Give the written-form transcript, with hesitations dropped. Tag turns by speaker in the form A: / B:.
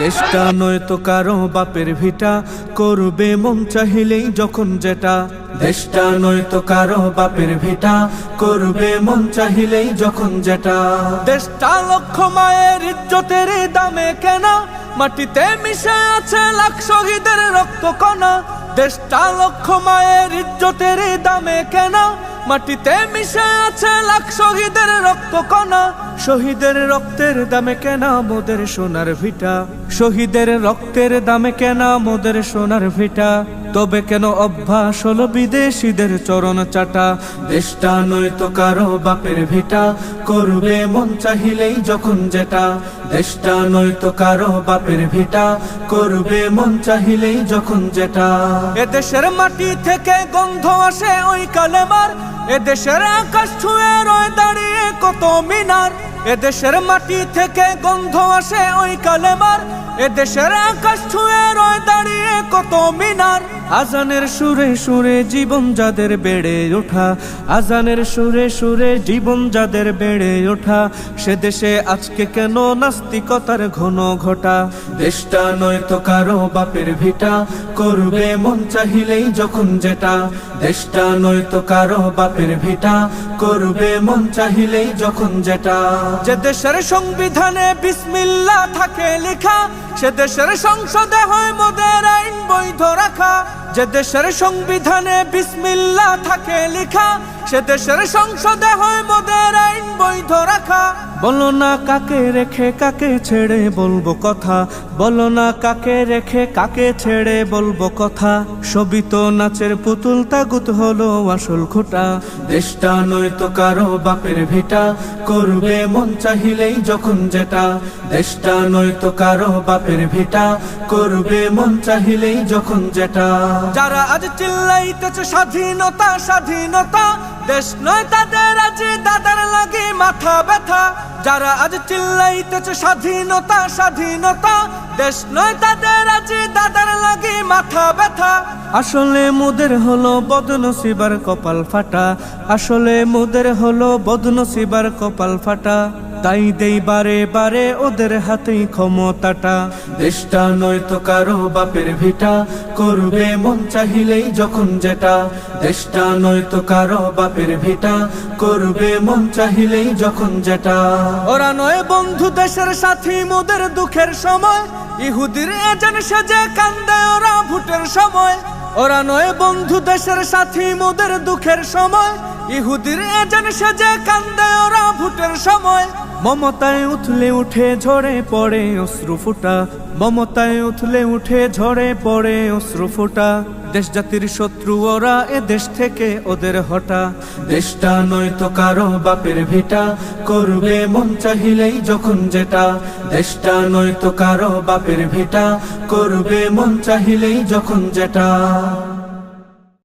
A: দেশটা নয়তো কারো বাপের ভিটা, করবে মন চাহিলেই যখন যেটা। দেশটা নয়তো কারো বাপের ভিটা, করবে মন চাহিলেই যখন যেটা। দেশটা লক্ষ মায়ের ইজ্জতের দামে কেনা, মাটিতে মিশে আছে লাখ শহীদের রক্ত কণা। দেশটা লক্ষ মায়ের ইজ্জতের দামে কেনা, মাটিতে মিশে আছে লাখ শহীদের রক্ত কণা। শহীদের রক্তের দামে কেনা মোদের সোনার ভিটা, শহীদের রক্তের দামে কেনা মোদের সোনার ভিটা। তবে কেন অভ্যাস হলো বিদেশিদের চরণ চাটা। দেশটা নয়তো কারো বাপের ভিটা, করবে মন চাহিলেই যখন যেটা। দেশটা নয়তো কারো বাপের ভিটা, করবে মন চাহিলেই যখন যেটা। এদেশের মাটি থেকে গন্ধ আসে ওই কালেমার, এদেশের আকাশ ছুঁয়ে রয়ে দাঁড়িয়ে কত মিনার। এদেশের মাটি থেকে গন্ধ আসে ওই কালেমার, এদেশের আকাশ ছুঁয়ে রয়ে দাঁড়িয়ে কত মিনার। আজানের সুরে সুরে জীবন যাদের বেড়ে ওঠা, আজানের সুরে সুরে জীবন যাদের বেড়ে ওঠা। সে দেশে আজকে কেন নাস্তিকতার ঘন ঘটা। দেশটা নয়তো কারো বাপের ভিটা, করবে মন চাহিলেই যখন যেটা। দেশটা নয়তো কারো বাপের ভিটা, করবে মন চাহিলেই যখন যেটা। যে দেশের সংবিধানে বিসমিল্লাহ থাকে লেখা, সে দেশের সংসদে হয় মোদের আইন বৈধ রাখা। যে দেশের সংবিধানে বিসমিল্লাহ থাকে লেখা, সে দেশের সংসদে হয় মোদের আইন বৈধ রাখা। বলো না কাকে রেখে কাকে ছেড়ে বলবো কথা, বলো না কাকে রেখে কাকে ছেড়ে বলবো কথা। সবই তো নাচের পুতুল, তাগুত হলো আসল খোটা। দেশটা নয়তো কারো বাপের ভিটা, করবে মন চাহিলেই যখন যেটা। দেশটা নয়তো কারো বাপের ভিটা, করবে মন চাহিলেই যখন যেটা। যারা আজ চিল্লাইতেছে স্বাধীনতা স্বাধীনতা, দেশ নয় তাদের আজ দাদার লাগে মাথা ব্যথা। যারা আজ চিল্লাইতেছে স্বাধীনতা স্বাধীনতা, দেশ নয় তাদের আজ দাদার লাগে মাথা ব্যথা। আসলে মোদের হলো বদনসিবার কপাল ফাটা, আসলে মোদের হলো বদনসিবার কপাল ফাটা। তাই দেই বারে বারে ওদের হাতেই ক্ষমতাটা। দেশটা নয়তো কারো বাপের ভিটা, করবে মন চাহিলেই যখন যেটা। দেশটা নয়তো কারো বাপের ভিটা, করবে মন চাহিলেই যখন যেটা। ওরা নয় বন্ধু দেশের সাথী মোদের দুঃখের সময়, ইহুদির এজেন্ট সেজে কান্দে ওরা ভোটের সময়। ওরা নয় বন্ধু দেশের সাথী মোদের দুঃখের সময়, ইহুদির এজেন্ট সেজে কান্দে ওরা ভোটের সময়। মমতায় উথলে উঠে ঝরে পড়ে অশ্রু ফুটা, মমতায় উথলে উঠে ঝরে পড়ে অশ্রু ফুটা। দেশ জাতির শত্রু ওরা, এ দেশ থেকে ওদের হটা। দেশটা নয়তো কারো বাপের ভিটা, করবে মন চাহিলেই যখন যেটা। দেশটা নয়তো কারো বাপের ভিটা, করবে মন চাহিলেই যখন যেটা।